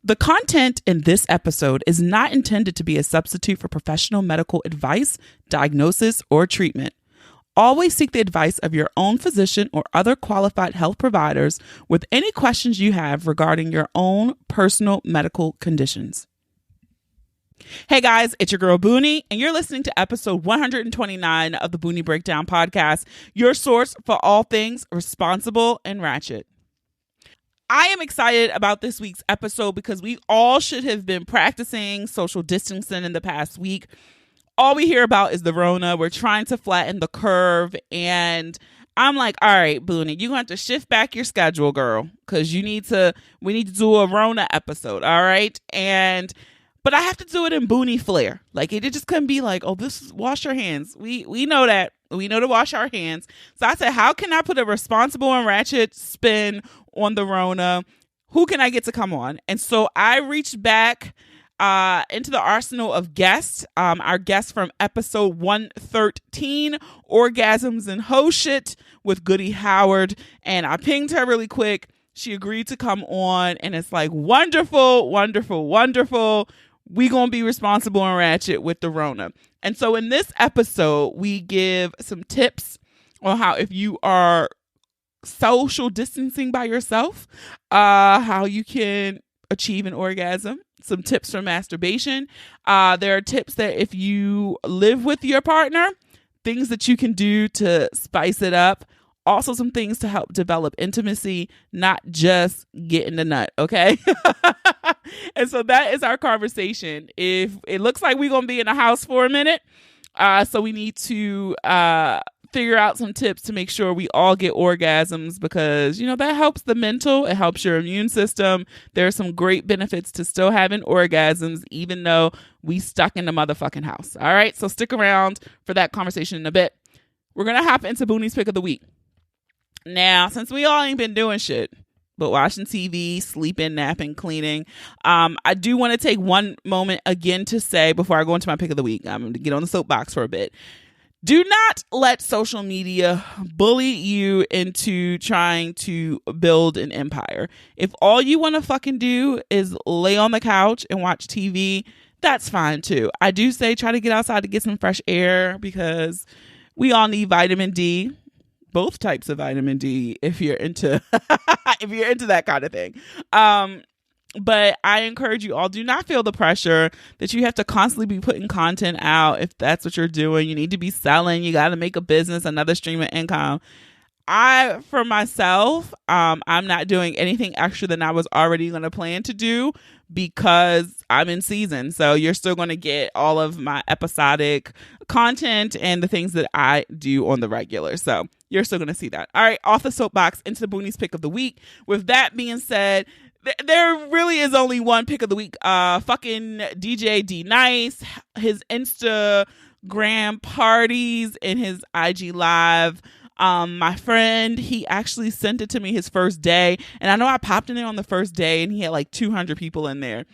The content in this episode is not intended to be a substitute for professional medical advice, diagnosis, or treatment. Always seek the advice of your own physician or other qualified health providers with any questions you have regarding your own personal medical conditions. Hey guys, it's your girl Boonie, and you're listening to episode 129 of the Boonie Breakdown podcast, your source for all things responsible and ratchet. I am excited about this week's episode because we all should have been practicing social distancing in the past week. All we hear about is the Rona. We're trying to flatten the curve. And I'm like, all right, Boonie, you're going to have to shift back your schedule, girl, because we need to do a Rona episode. All right. But I have to do it in Boonie flair. Like, it just couldn't be like, oh, this is wash your hands. We know that. We know to wash our hands. So I said, how can I put a responsible and ratchet spin on the Rona? Who can I get to come on? And so I reached back into the arsenal of guests. Our guest from episode 113, Orgasms and Ho Shit with Goody Howard. And I pinged her really quick. She agreed to come on. And it's like, wonderful, wonderful, wonderful. We gonna be responsible and ratchet with the Rona. And so in this episode, we give some tips on how, if you are social distancing by yourself, how you can achieve an orgasm. Some tips for masturbation. There are tips that if you live with your partner, things that you can do to spice it up. Also some things to help develop intimacy, not just getting the nut, okay? And so that is our conversation. If it looks like we're going to be in the house for a minute, so we need to figure out some tips to make sure we all get orgasms because, you know, that helps the mental. It helps your immune system. There are some great benefits to still having orgasms, even though we stuck in the motherfucking house. All right, so stick around for that conversation in a bit. We're going to hop into Boonie's Pick of the Week. Now, since we all ain't been doing shit but watching TV, sleeping, napping, cleaning, I do want to take one moment again to say, before I go into my pick of the week, I'm going to get on the soapbox for a bit. Do not let social media bully you into trying to build an empire. If all you want to fucking do is lay on the couch and watch TV, that's fine too. I do say try to get outside to get some fresh air because we all need vitamin D. Both types of vitamin D if you're into that kind of thing. But I encourage you all, do not feel the pressure that you have to constantly be putting content out. If that's what you're doing, you need to be selling. You got to make a business, another stream of income. For myself, I'm not doing anything extra than I was already going to plan to do because I'm in season. So you're still going to get all of my episodic content and the things that I do on the regular. So you're still going to see that. All right, off the soapbox into the Boonie's Pick of the Week. With that being said, there really is only one pick of the week. Fucking DJ D Nice, his Instagram parties and his IG live. My friend, he actually sent it to me his first day. And I know I popped in there on the first day and he had like 200 people in there.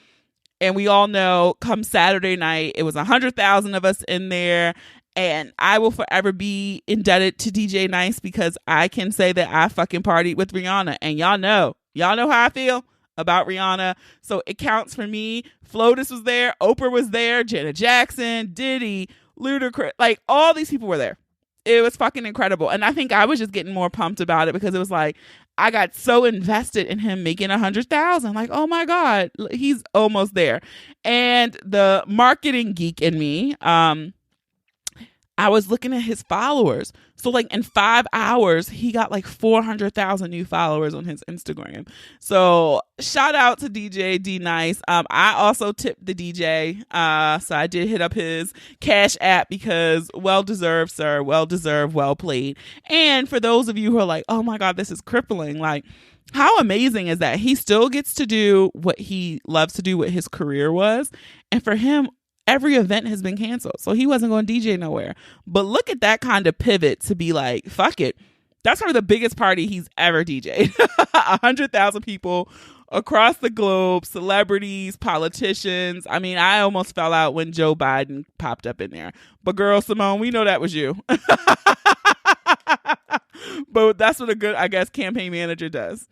And we all know come Saturday night, it was 100,000 of us in there. And I will forever be indebted to DJ Nice because I can say that I fucking partied with Rihanna. And y'all know how I feel about Rihanna. So it counts for me. Flotus was there. Oprah was there. Janet Jackson, Diddy, Ludacris. Like all these people were there. It was fucking incredible. And I think I was just getting more pumped about it because it was like, I got so invested in him making 100,000. Like, oh my God, he's almost there. And the marketing geek in me, I was looking at his followers. So like in 5 hours, he got like 400,000 new followers on his Instagram. So shout out to DJ D Nice. I also tipped the DJ. So I did hit up his Cash App because well-deserved, sir. Well-deserved, well played. And for those of you who are like, oh my God, this is crippling. Like, how amazing is that? He still gets to do what he loves to do, what his career was. And for him, every event has been canceled. So he wasn't going to DJ nowhere. But look at that kind of pivot to be like, fuck it. That's probably the biggest party he's ever DJ'd. 100,000 people across the globe, celebrities, politicians. I mean, I almost fell out when Joe Biden popped up in there. But girl, Simone, we know that was you. But that's what a good, I guess, campaign manager does.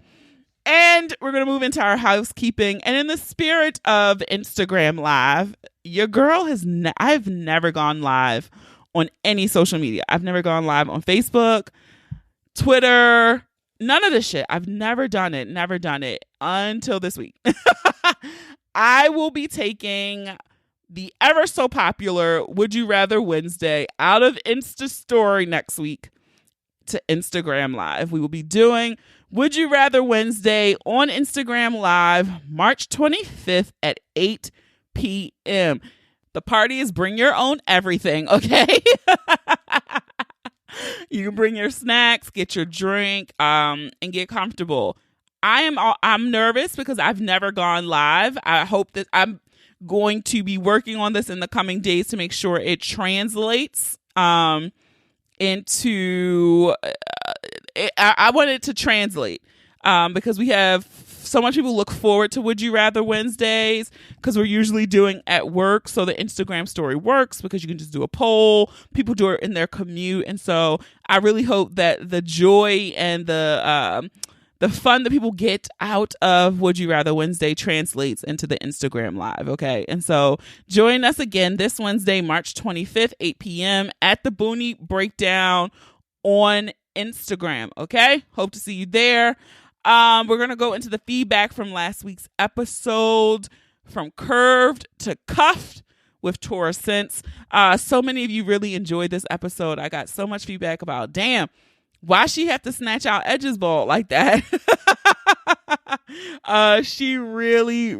And we're going to move into our housekeeping. And in the spirit of Instagram Live, your girl I've never gone live on any social media. I've never gone live on Facebook, Twitter, none of this shit. I've never done it until this week. I will be taking the ever so popular Would You Rather Wednesday out of Insta Story next week to Instagram Live. We will be doing Would You Rather Wednesday on Instagram Live, March 25th at 8 p.m. The party is bring your own everything, okay? You can bring your snacks, get your drink, and get comfortable. I'm nervous because I've never gone live. I hope that I'm going to be working on this in the coming days to make sure it translates into I want it to translate because we have so much people look forward to Would You Rather Wednesdays because we're usually doing at work. So the Instagram story works because you can just do a poll. People do it in their commute. And so I really hope that the joy and the fun that people get out of Would You Rather Wednesday translates into the Instagram Live, okay? And so join us again this Wednesday, March 25th, 8 p.m. at the Boonie Breakdown on Instagram, okay? Hope to see you there. We're going to go into the feedback from last week's episode, from curved to cuffed with Tora Sense. So many of you really enjoyed this episode. I got so much feedback about, damn, why she have to snatch out Edge's ball like that? She really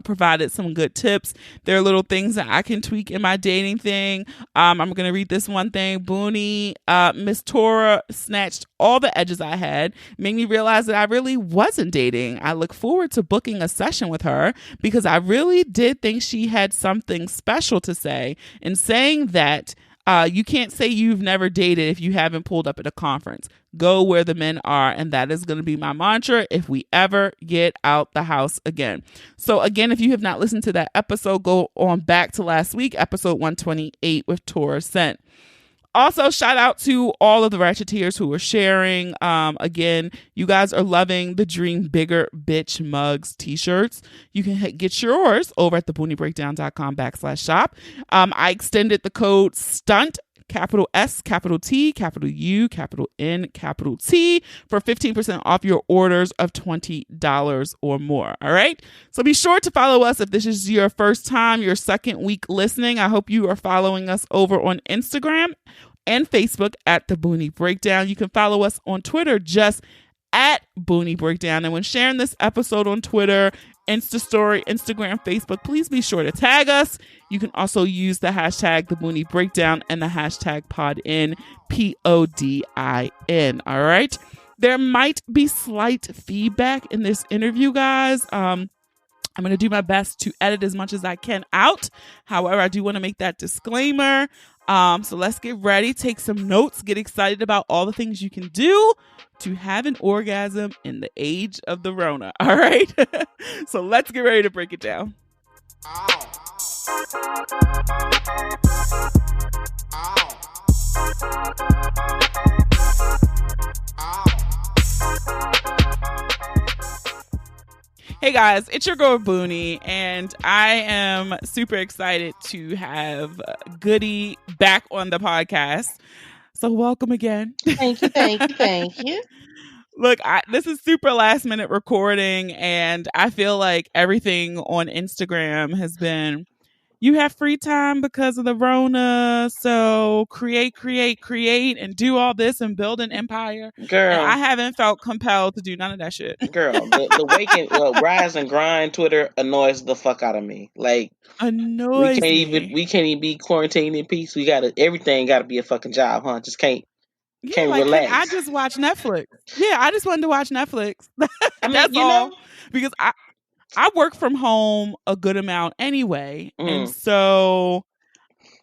provided some good tips. There are little things that I can tweak in my dating thing. I'm going to read this one thing. Boonie, Miss Tora snatched all the edges I had, made me realize that I really wasn't dating. I look forward to booking a session with her because I really did think she had something special to say. In saying that, you can't say you've never dated if you haven't pulled up at a conference. Go where the men are. And that is going to be my mantra if we ever get out the house again. So again, if you have not listened to that episode, go on back to last week, episode 128 with Tora Sent. Also, shout out to all of the Ratcheteers who are sharing. Again, you guys are loving the Dream Bigger Bitch Mugs t-shirts. You can get yours over at thebooniebreakdown.com/shop. I extended the code STUNT, capital S, capital T, capital U, capital N, capital T, for 15% off your orders of $20 or more. All right. So be sure to follow us if this is your first time, your second week listening. I hope you are following us over on Instagram and Facebook at The Boonie Breakdown. You can follow us on Twitter just at Boonie Breakdown. And when sharing this episode on Twitter, Insta Story, Instagram, Facebook, please be sure to tag us. You can also use the hashtag The Boonie Breakdown and the hashtag PODIN, PODIN. All right. There might be slight feedback in this interview, guys. I'm going to do my best to edit as much as I can out. However, I do want to make that disclaimer. So let's get ready, take some notes, get excited about all the things you can do to have an orgasm in the age of the Rona. All right. So let's get ready to break it down. Hey guys, it's your girl Boonie, and I am super excited to have Goody back on the podcast. So welcome again. Thank you. Look, this is super last minute recording, and I feel like everything on Instagram has been, you have free time because of the Rona, so create, and do all this and build an empire. Girl. And I haven't felt compelled to do none of that shit. Girl, the rise and grind Twitter annoys the fuck out of me. Like, annoys me. We can't even be quarantined in peace. Everything gotta be a fucking job, huh? Just can't like, relax. I just watch Netflix. Yeah, I just wanted to watch Netflix. That's all. Because I work from home a good amount anyway. And so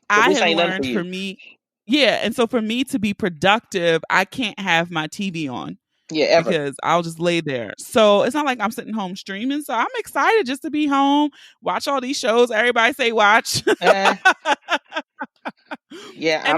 I have learned for me. Yeah. And so for me to be productive, I can't have my TV on. Yeah, ever. Because I'll just lay there. So it's not like I'm sitting home streaming. So I'm excited just to be home, watch all these shows everybody say watch. Yeah, I'm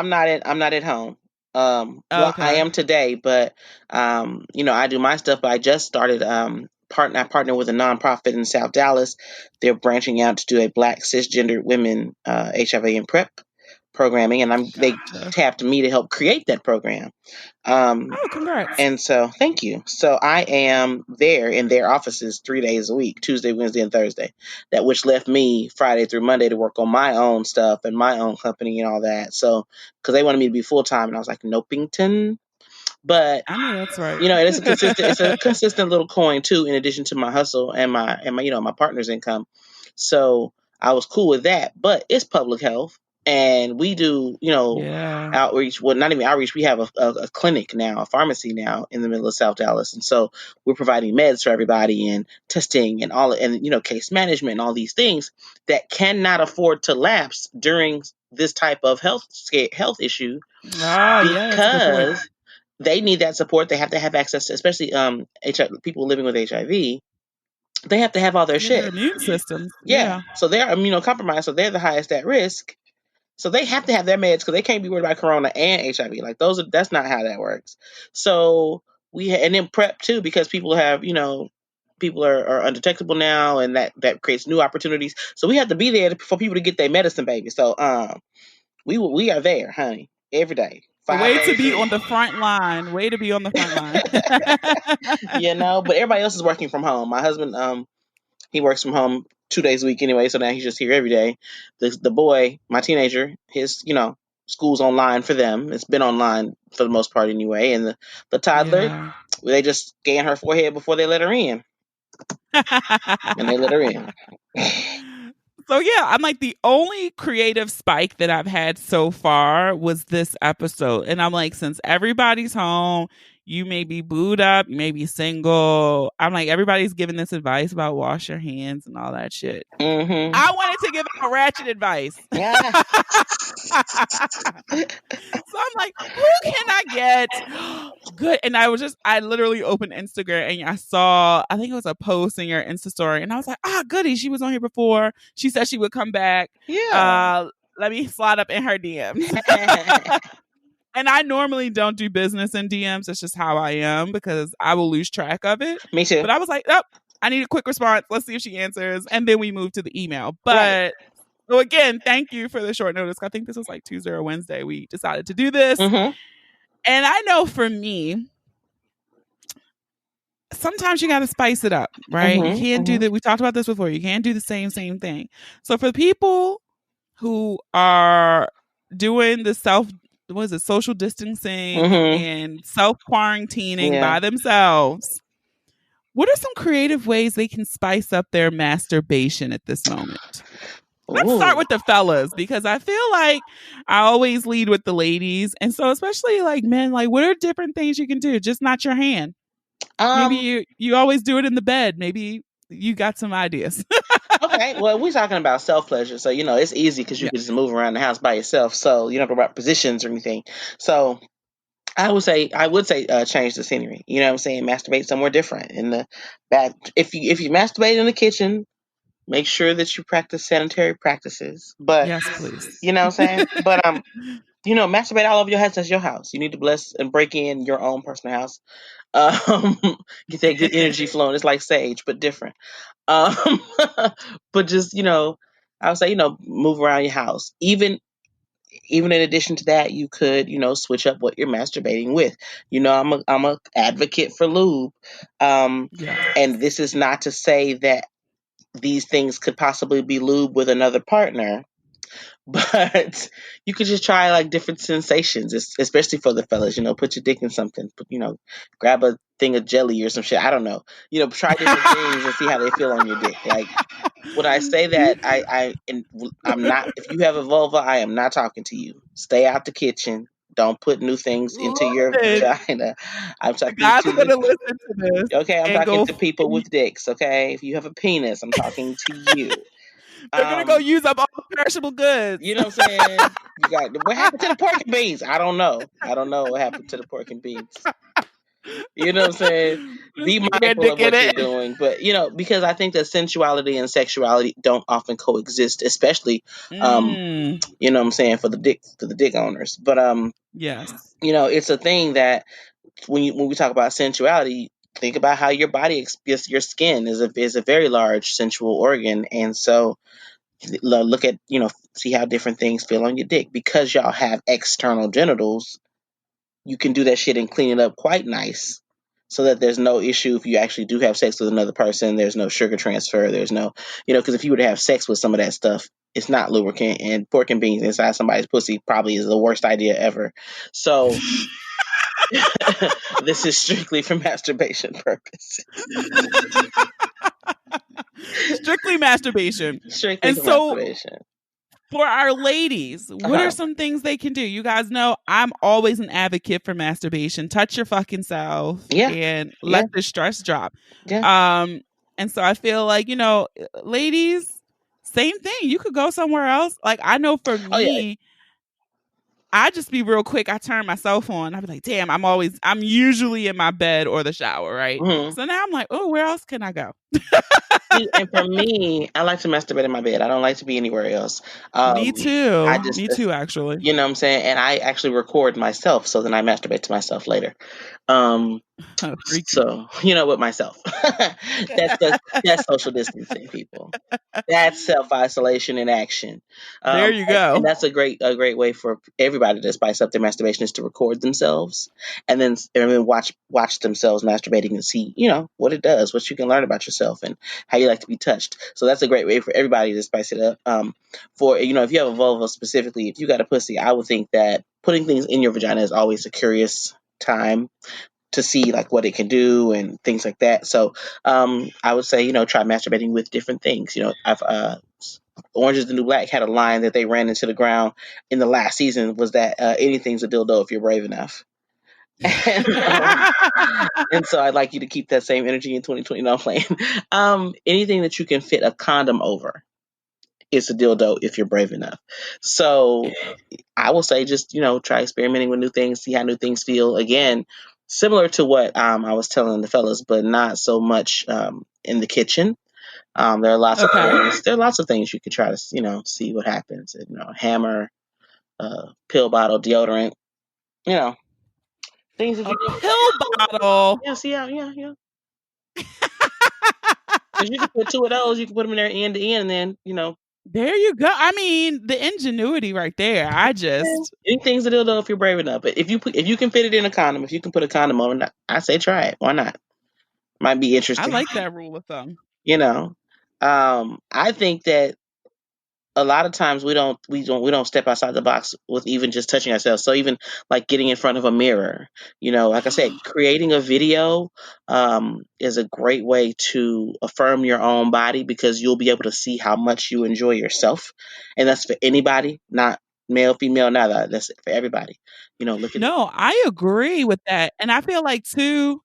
not at home. Well, I Okay. am today, but I do my stuff. But I just started I partner with a nonprofit in South Dallas. They're branching out to do a Black cisgendered women HIV and PrEP programming, and they Gotcha. tapped me to help create that program. Oh, congrats. And so, thank you. So I am there in their offices 3 days a week, Tuesday, Wednesday, and Thursday. That which left me Friday through Monday to work on my own stuff and my own company and all that. So, because they wanted me to be full time, and I was like, Nopington. But I know that's right. and it's a consistent little coin too, in addition to my hustle and my my partner's income. So I was cool with that. But it's public health, and we do Yeah. outreach. Well, not even outreach. We have a clinic now, a pharmacy now in the middle of South Dallas, and so we're providing meds for everybody and testing and all, and case management and all these things that cannot afford to lapse during this type of health issue, Oh, yeah, that's a good point. because they need that support. They have to have access to, especially people living with HIV. They have to have all their Yeah, their shit. immune systems. Yeah, Yeah. so they're immunocompromised, so they're the highest at risk. So they have to have their meds because they can't be worried about corona and HIV. Like that's not how that works. So and then PrEP too, because people are undetectable now, and that creates new opportunities. So we have to be there for people to get their medicine, baby. So we are there, honey, every day, A five way to days a be week. on the front line. Way to be on the front line. But everybody else is working from home. My husband, he works from home 2 days a week anyway, so now he's just here every day. The boy, my teenager, his school's online for them. It's been online for the most part anyway, and the toddler, Yeah. they just scan her forehead before they let her in, and they let her in. So yeah, I'm like, the only creative spike that I've had so far was this episode. And I'm like, since everybody's home, you may be booed up, you may be single. I'm like, everybody's giving this advice about wash your hands and all that shit. Mm-hmm. I wanted to give out ratchet advice. Yeah. So I'm like, who can I get? Good. And I literally opened Instagram and I saw, I think it was a post in your Insta story. And I was like, goody. She was on here before. She said she would come back. Yeah. Let me slide up in her DMs. And I normally don't do business in DMs. It's just how I am because I will lose track of it. Me too. But I was like, oh, I need a quick response. Let's see if she answers. And then we move to the email. But Right. so again, thank you for the short notice. I think this was like Tuesday or Wednesday. We decided to do this. Mm-hmm. And I know for me, sometimes you got to spice it up, right? Mm-hmm. You can't do that. We talked about this before. You can't do the same thing. So for people who are doing the social distancing Mm-hmm. and self-quarantining by themselves, what are some creative ways they can spice up their masturbation at this moment? Let's start with the fellas, because I feel like I always lead with the ladies. And so especially like men, like what are different things you can do? Just not your hand. Maybe you always do it in the bed. Maybe you got some ideas. Okay, well, we're talking about self-pleasure. So, it's easy because you can just move around the house by yourself. So you don't have to worry about positions or anything. So I would say change the scenery. You know what I'm saying? Masturbate somewhere different in the back. If you masturbate in the kitchen, make sure that you practice sanitary practices. But Yes, please. you know what I'm saying? But masturbate all over your house. That's your house. You need to bless and break in your own personal house. Get that good energy flowing. It's like sage, but different. But just I would say move around your house. Even in addition to that, you could switch up what you're masturbating with. I'm a advocate for lube, and this is not to say that these things could possibly be lube with another partner. But you could just try like different sensations, especially for the fellas. Put your dick in something. Grab a thing of jelly or some shit. I don't know. Try different things and see how they feel on your dick. Like when I say that, I'm not. If you have a vulva, I am not talking to you. Stay out the kitchen. Don't put new things into your vagina. I'm talking Guys to are gonna listen to this. Okay, I'm and talking go to people with dicks. Okay, if you have a penis, I'm talking to you. They're gonna go use up all the perishable goods. You know what I'm saying? What happened to the pork and beans? I don't know. What happened to the pork and beans. You know what I'm saying? This Be nigga got mindful dick of in what you're it. doing. But, because I think that sensuality and sexuality don't often coexist, especially, um, Mm, what I'm saying, for the dick owners. But, yes. it's a thing that when we talk about sensuality, think about how your body, your skin is a very large sensual organ. And so look at, see how different things feel on your dick. Because y'all have external genitals, you can do that shit and clean it up quite nice, so that there's no issue if you actually do have sex with another person. There's no sugar transfer. There's no, because if you were to have sex with some of that stuff, it's not lubricant, and pork and beans inside somebody's pussy probably is the worst idea ever. So this is strictly for masturbation purposes. Strictly masturbation. Strictly And for so masturbation. for our ladies, what are Uh-huh. some things they can do? You guys know I'm always an advocate for masturbation. Touch your fucking self Yeah, and yeah, let the stress drop. yeah. Um, and so I feel like, ladies, same thing. You could go somewhere else. Like I know for Oh yeah. me, I just be real quick. I turn my cell phone. I be like, damn, I'm usually in my bed or the shower, right? Hmm. So now I'm like, oh, where else can I go? See, and for me, I like to masturbate in my bed. I don't like to be anywhere else. Me I too. just, Me too, actually. you know what I'm saying? And I actually record myself, so then I masturbate to myself later. Um, Freaky. so, with myself. That's social distancing, people. That's self isolation in action. There Um, you and go. that's a great way for everybody to spice up their masturbation, is to record themselves, and then watch themselves masturbating, and see, what it does, what you can learn about yourself, and how you like to be touched. So that's a great way for everybody to spice it up. For if you have a vulva specifically, if you got a pussy, I would think that putting things in your vagina is always a curious time to see like what it can do and things like that. So I would say, try masturbating with different things. I've Orange is the New Black had a line that they ran into the ground in the last season, was that anything's a dildo if you're brave enough. and, and so I'd like you to keep that same energy in 2020. No, I'm playing. Anything that you can fit a condom over, it's a dildo if you're brave enough. So I will say, just try experimenting with new things, see how new things feel. Again, similar to what I was telling the fellas, but not so much in the kitchen. There are lots of Okay. things. There are lots of things you could try to see what happens. Hammer, pill bottle, deodorant. You know things that A you can. pill bottle. Yeah, see how, yeah. Because you can put two of those, you can put them in there end to end, and then There you go. I mean, the ingenuity right there. anything's a dildo if you're brave enough. But if you can fit it in a condom, if you can put a condom on it, I say try it. Why not? Might be I interesting. like that rule of thumb. You know, I think that a lot of times we don't step outside the box with even just touching ourselves. So even like getting in front of a mirror, like I said, creating a video is a great way to affirm your own body, because you'll be able to see how much you enjoy yourself, and that's for anybody, not male, female, neither. That's for everybody. Look at. No, I agree with that. And I feel like too,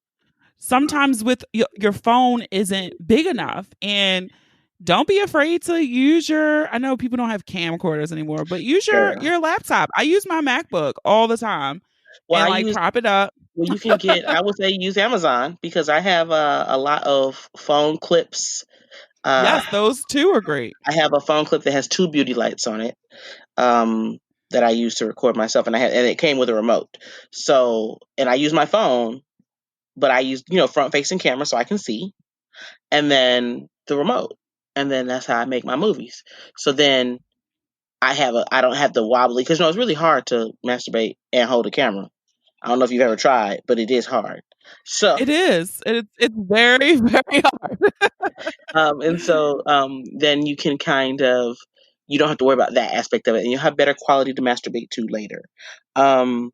sometimes with your phone isn't big enough, and don't be afraid to use I know people don't have camcorders anymore, but use Sure. your laptop. I use my MacBook all the time Well, and like prop it up. you can get. I would say use Amazon, because I have a lot of phone clips. Uh, Yes, those two are great. I have a phone clip that has two beauty lights on it, um, that I use to record myself, and it came with a remote. So, and I use my phone, but I use front facing camera so I can see, and then the remote, and then that's how I make my movies. So then I don't have the wobbly, because it's really hard to masturbate and hold a camera. I don't know if you've ever tried, but it is hard. So, It is. It's very, very hard. and so then you can you don't have to worry about that aspect of it, and you'll have better quality to masturbate to later. Um,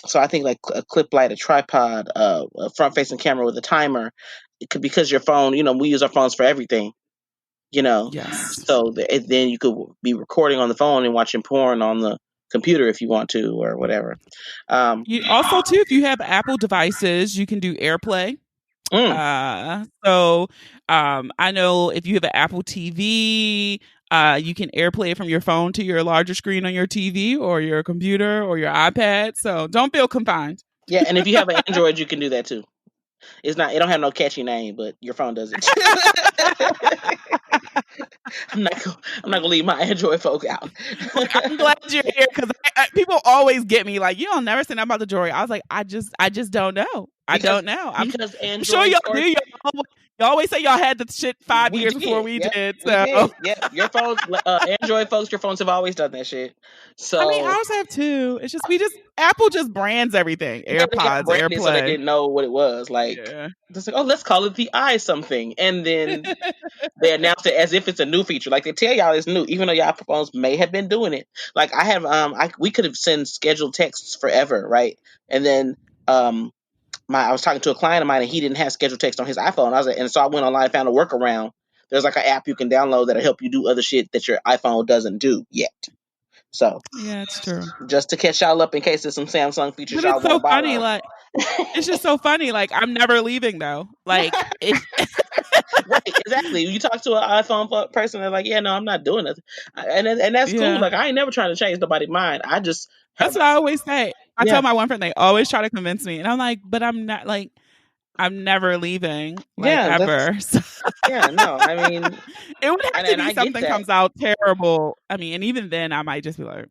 so I think like a clip light, a tripod, a front facing camera with a timer, because your phone, we use our phones for everything, Yes. so then you could be recording on the phone and watching porn on the computer if you want to, or whatever. Um, You also too, if you have Apple devices, you can do AirPlay. mm, I know if you have an Apple TV, you can AirPlay it from your phone to your larger screen on your TV or your computer or your iPad. So don't feel confined. Yeah, and if you have an Android, you can do that too. It don't have no catchy name, but your phone does it. I'm not gonna leave my Android folk out. Look, I'm glad you're here because people always get me like, you don't never say nothing about the jewelry. I was like, I just don't know. I because don't know. because I'm sure Android y'all stores. do. Y'all always say y'all had the shit 5 years before did. we Yep, did. we So did. Yep, your phones, Android folks, your phones have always done that shit. I mean, So ours have too. It's just Apple just brands everything. yeah, they got AirPods, branded so they AirPlay. didn't know what it was. Like, Yeah. it's like, oh, let's call it the i something, and then they announce it as if it's a new feature. Like they tell y'all it's new, even though y'all phones may have been doing it. Like I have, we could have sent scheduled texts forever, right? And then I was talking to a client of mine, and he didn't have scheduled text on his iPhone. I was like, and so I went online and found a workaround. There's like an app you can download that'll help you do other shit that your iPhone doesn't do yet. So Yeah, it's true. just to catch y'all up in case there's some Samsung features But y'all it's want to so funny, borrow. like it's just so funny. Like I'm never leaving though. Like it, Right, exactly. You talk to an iPhone person, they're like, "Yeah, no, I'm not doing it," and that's cool. yeah. Like, I ain't never trying to change nobody's mind. I just That's have, what I always say. I yeah, tell my one friend they always try to convince me, and I'm like, but I'm not like I'm never leaving, like yeah, that's ever. So yeah. No, I mean, it would have to and be I get something that. comes out terrible. I mean, and even then, I might just be like,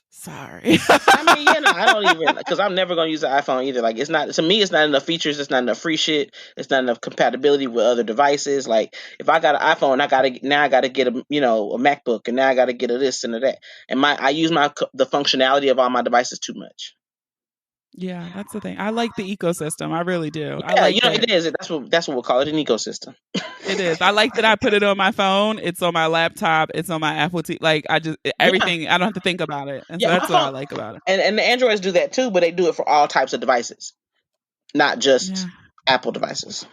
sorry. I mean, yeah, no, I don't even because I'm never gonna use an iPhone either. Like, it's not to me. It's not enough features. It's not enough free shit. It's not enough compatibility with other devices. Like, if I got an iPhone, I gotta get a a MacBook, and now I gotta get a this and a that. And I use the functionality of all my devices too much. Yeah, that's the thing. I like the ecosystem. I really do. I Yeah, like that. it is. That's what we'll call it, an ecosystem. It is. I like that I put it on my phone. It's on my laptop. It's on my Apple TV. Like I just Yeah, everything. I don't have to think about it, and so yeah. My that's what I phone like about it. and the Androids do that too, but they do it for all types of devices, not just Yeah, Apple devices.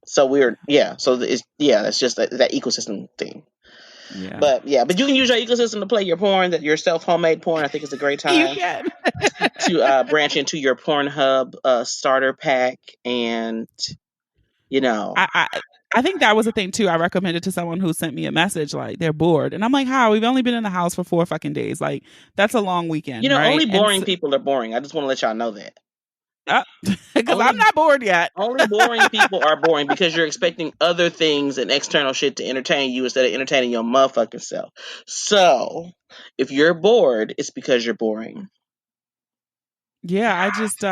So we're yeah. So it's that's just that ecosystem thing. yeah. But yeah, but you can use your ecosystem to play your porn, that your self homemade porn. I think it's a great You time can. to branch into your Pornhub starter pack, and you know, I, I I think that was a thing too. I recommended to someone who sent me a message like they're bored, and I'm like, "How? We've only been in the house for 4 fucking days. Like that's a long weekend, only right?" And boring people are boring. I just want to let y'all know that. because I'm Only not bored yet. only boring people are boring because you're expecting other things and external shit to entertain you instead of entertaining your motherfucking self. So if you're bored, it's because you're boring. Yeah, I just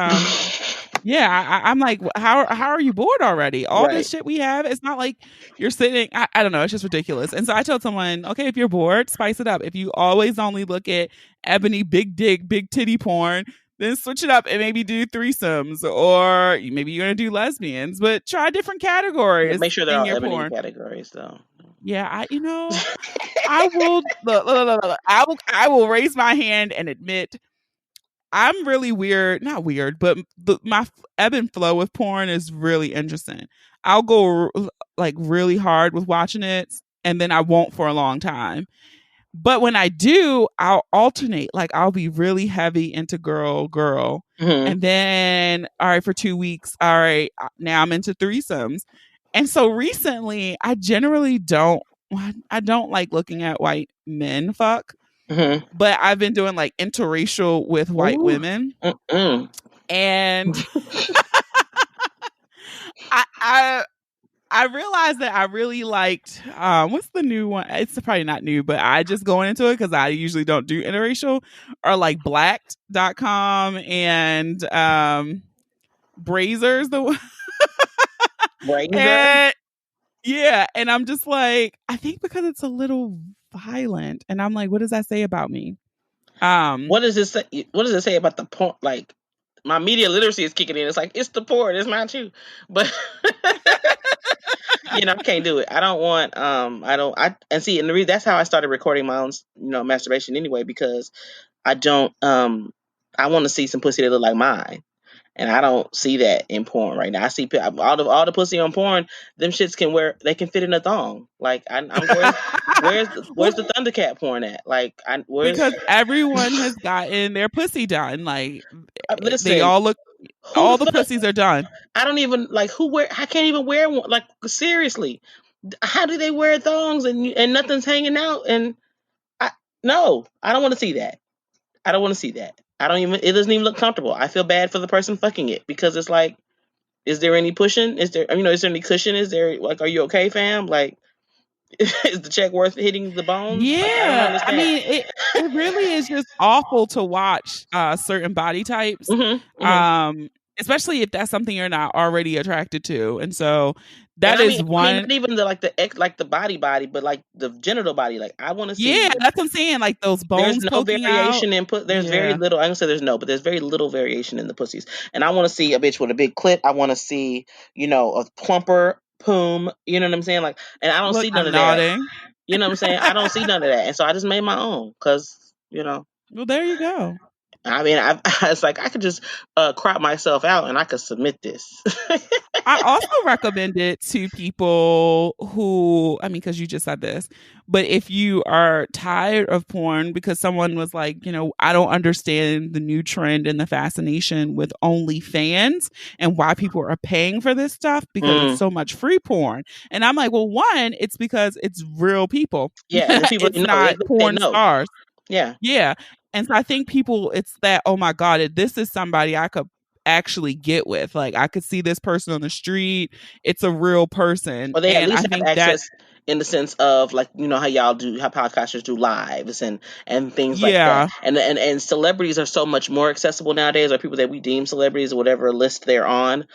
yeah, I'm like, how are you bored already? All Right. this shit we have, it's not like you're sitting. I don't know, it's just ridiculous. And so I told someone, okay, if you're bored, spice it up. If you always only look at ebony big dick, big titty porn, then switch it up and maybe do threesomes, or maybe you're gonna do lesbians, but try different Yeah, categories make sure they're in all your ebony porn. categories though. Yeah, I will look, I will raise my hand and admit I'm really weird, not weird, but my ebb and flow with porn is really interesting. I'll go like really hard with watching it, and then I won't for a long time. But when I do, I'll alternate. Like I'll be really heavy into girl, Hmm. and then all right for 2 weeks. All right, now I'm into threesomes. And so recently, I generally don't. I don't like looking at white men fuck, Hmm. but I've been doing like interracial with white Ooh. women, Mm-mm. and I I I realized that I really liked what's the new one? It's probably not new, but I just going into it because I usually don't do interracial, or like blacked.com and Brazers the one. Razor. And yeah, and I'm just like, I think because it's a little violent, and I'm like, what does that say about me? What does it say? What does it say about the porn? Like, my media literacy is kicking in. It's like, it's the porn. It's not you. But I can't do it. I don't want. I don't. I and see, and the reason that's how I started recording my own, masturbation anyway, because I don't. I want to see some pussy that look like mine. And I don't see that in porn right now. I see all the pussy on porn. Them shits they can fit in a thong. Like I'm where's the Well, Thundercat porn at? Like where's because everyone has gotten their pussy done. Like they listen, all look, who the all the fuck? pussies are done. I don't even like who wear. I can't even wear one. Like seriously, how do they wear thongs and nothing's hanging out? And I no, I don't want to see that. I don't want to see that. It doesn't even look comfortable. I feel bad for the person fucking it because it's like, is there any pushing? Is there any cushion? Is there, like, are you okay, fam? Like, is the check worth hitting the bones? Like, I don't Yeah, I understand. mean, it really is just awful to watch certain body types, Mm-hmm, mm-hmm. um, especially if that's something you're not already attracted to, and so And that is I mean, one. not even the body, but like the genital body. Like, I want to Yeah, see. that's what I'm saying. Like those There's bones no poking out. variation in There's very Yeah, little. I don't say there's no, but there's very little variation in the pussies. And I want to see a bitch with a big clit. I want to see, a plumper poom. You know what I'm saying? Like, and I don't look, see none I'm of that. nodding. You know what I'm saying? I don't see none of that, and so I just made my own because Well, there you go. I mean, it's like I could just crop myself out and I could submit this. I also recommend it to people who, I mean, because you just said this, but if you are tired of porn because someone was like, I don't understand the new trend and the fascination with OnlyFans and why people are paying for this stuff because it's Mm, so much free porn. And I'm like, well, one, it's because it's real people, yeah, and the people it's they know, not they porn know. stars. Yeah. Yeah. And so I think people, it's that, oh my God, this is somebody I could actually get with. Like, I could see this person on the street. It's a real person. Or they at And least I have think that, access in the sense of, like, how podcasters do lives and things like that. yeah, And celebrities are so much more accessible nowadays, or people that we deem celebrities or whatever list they're on.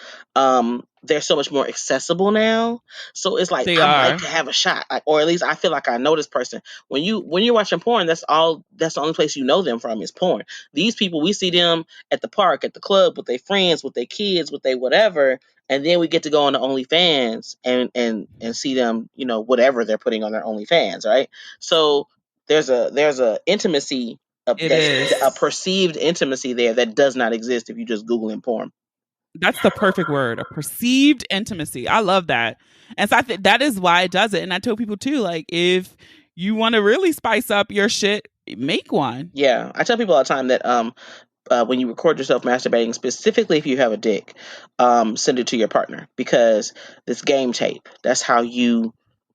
They're so much more accessible now. So it's like they I might are. have a shot, like, or at least I feel like I know this person. When you're watching porn, that's the only place you know them from is porn. These people, we see them at the park, at the club, with their friends, with their kids, with their whatever, and then we get to go on the OnlyFans and see them, whatever they're putting on their OnlyFans, right? So there's a intimacy, It that's a is. perceived intimacy there that does not exist if you just Google in porn. That's the perfect word, a perceived intimacy. I love that. And so I think that is why it does it. And I tell people too, like, if you want to really spice up your shit, make one. Yeah, I tell people all the time that when you record yourself masturbating, specifically if you have a dick, send it to your partner because this game tape. That's how you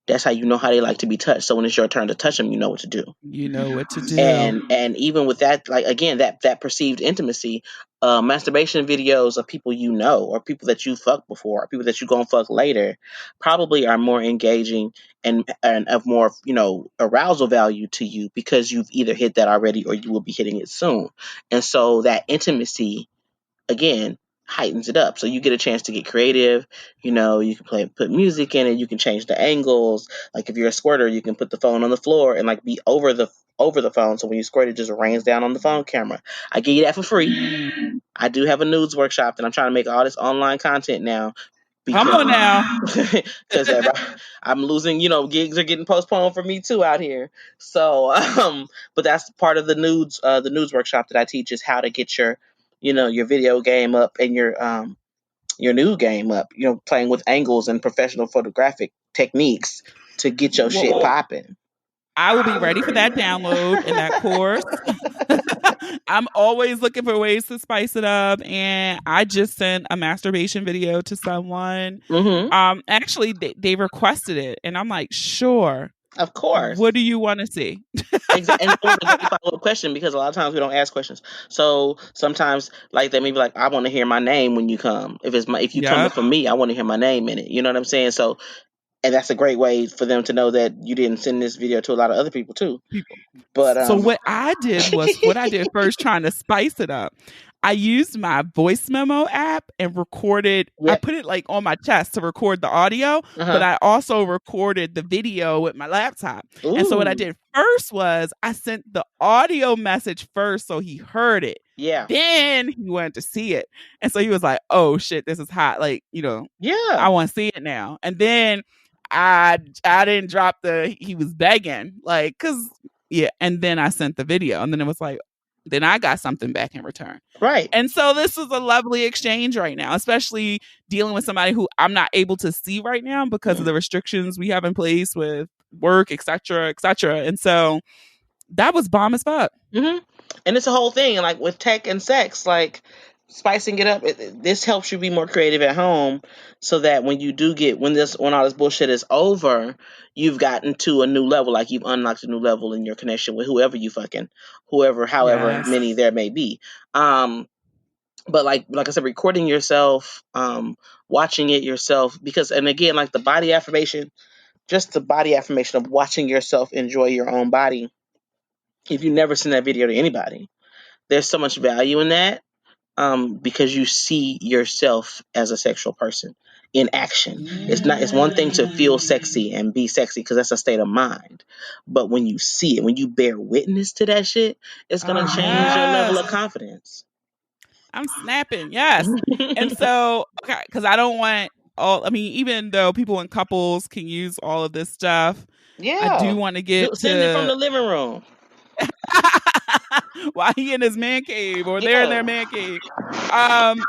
know how they like to be touched. So when it's your turn to touch them, you know what to do. You know what to do. And even with that, like, again, that perceived intimacy, masturbation videos of people or people that you fucked before or people that you gonna fuck later probably are more engaging and of more arousal value to you because you've either hit that already or you will be hitting it soon. And so that intimacy, again, heightens it up. So you get a chance to get creative. You can put music in it. You can change the angles. Like, if you're a squirter, you can put the phone on the floor and, like, be over the phone. So when you squirt, it just rains down on the phone camera. I give you that for free. Mm. I do have a nudes workshop that I'm trying to make all this online content now Come on now. because I'm losing, gigs are getting postponed for me too out here. So, but that's part of the nudes workshop that I teach is how to get your video game up and your nude game up, playing with angles and professional photographic techniques to get your shit Well, popping. I will be ready for that download and that course. I'm always looking for ways to spice it up. And I just sent a masturbation video to someone. Mm-hmm. Actually, they requested it. And I'm like, sure. Of course. What do you want to see? Exactly. And that was a great follow-up question because a lot of times we don't ask questions. So sometimes, like, they may be like, "I want to hear my name when you come. If you come Yep. for me, I want to hear my name in it." You know what I'm saying? So, and that's a great way for them to know that you didn't send this video to a lot of other people too. People. But So what I did first, trying to spice it up. I used my voice memo app and recorded. I yep. put it like on my chest to record the audio, Uh but huh. I also recorded the video with my laptop. And so what I Ooh. did first was I sent the audio message first so he heard it. Yeah. Then he wanted to see it. And so he was like, "Oh shit, this is hot. Like, Yeah. I want to see it now." And then I didn't drop he was begging, like, cuz yeah, and then I sent the video and then it was like then I got something back in return. Right. And so this is a lovely exchange right now, especially dealing with somebody who I'm not able to see right now because of the restrictions we have in place with work, etc., etc. And so that was bomb as fuck. Mm-hmm. And it's a whole thing. And, like, with tech and sex, like, spicing it up. This helps you be more creative at home, so that when you do get when all this bullshit is over, you've gotten to a new level. Like you've unlocked a new level in your connection with whoever you fucking, whoever, however Yes. many there may be. But like I said, recording yourself, watching it yourself, because and again, like the body affirmation, just the body affirmation of watching yourself enjoy your own body. If you never send that video to anybody, there's so much value in that, because you see yourself as a sexual person in action. It's one thing to feel sexy and be sexy because that's a state of mind. But when you see it, when you bear witness to that shit, it's Oh, gonna change your level yes. of confidence. I'm snapping. Yes. And so, okay, because I don't want all, I mean, even though people in couples can use all of this stuff, I do Yeah. want to get Send it from to the living room. why he in his man cave or they're in their Yeah. man cave. Um,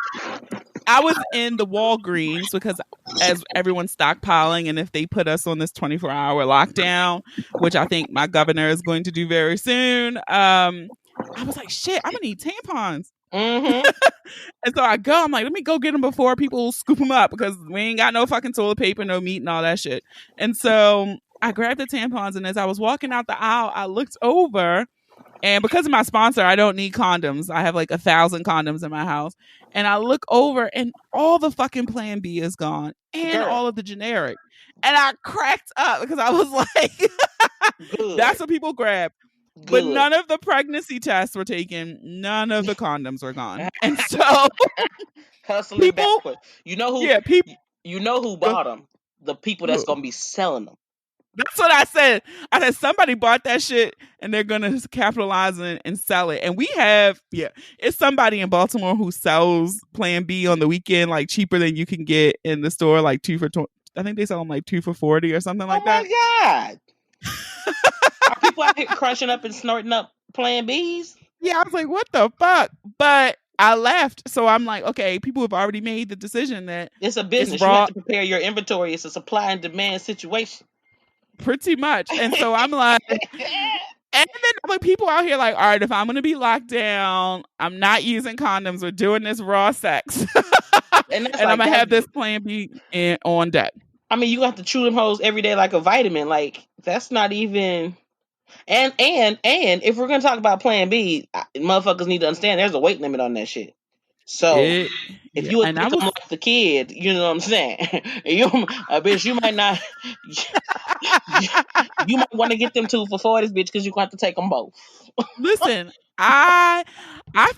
I was in the Walgreens because as everyone's stockpiling, and if they put us on this 24-hour lockdown, which I think my governor is going to do very soon, I was like, shit, I'm gonna need tampons. Mm-hmm. And so I go, I'm like, let me go get them before people scoop them up because we ain't got no fucking toilet paper, no meat, and all that shit. And so I grabbed the tampons, and as I was walking out the aisle, I looked over, and because of my sponsor, I don't need condoms. I have like 1,000 condoms in my house. And I look over, and all the fucking Plan B is gone, and Girl. all of the generic. And I cracked up because I was like, Good. that's what people grab. But Good. none of the pregnancy tests were taken. None of the condoms were gone. And so Hustling people, backwards. You know who? yeah, people, You know who bought them? The people that's gonna be selling them. that's what I said. I said somebody bought that shit and they're gonna capitalize and sell it. And we have, yeah, it's somebody in Baltimore who sells Plan B on the weekend, like cheaper than you can get in the store, like I think they sell them like 2 for $40 or something like that. Oh my God! Are people out here crunching up and snorting up Plan Bs? Yeah, I was like, what the fuck? But I left, so I'm like, okay, people have already made the decision that It's a it's business. You have raw, to prepare your inventory. It's a supply and demand situation. pretty much. And so I'm like, and then like people out here like, all right, if I'm gonna be locked down, I'm not using condoms. We're doing this raw sex, And that's and I'm like gonna that. have this Plan B on deck. I mean, you have to chew them hoes every day like a vitamin. Like that's not even. And if we're gonna talk about Plan B, motherfuckers need to understand there's a weight limit on that shit. So if Yeah, you would and I think was I'm like the kid, you know what I'm saying? Bitch, you might not. You might want to get them 2 for 40s, bitch, because you're going to have to take them both. listen. I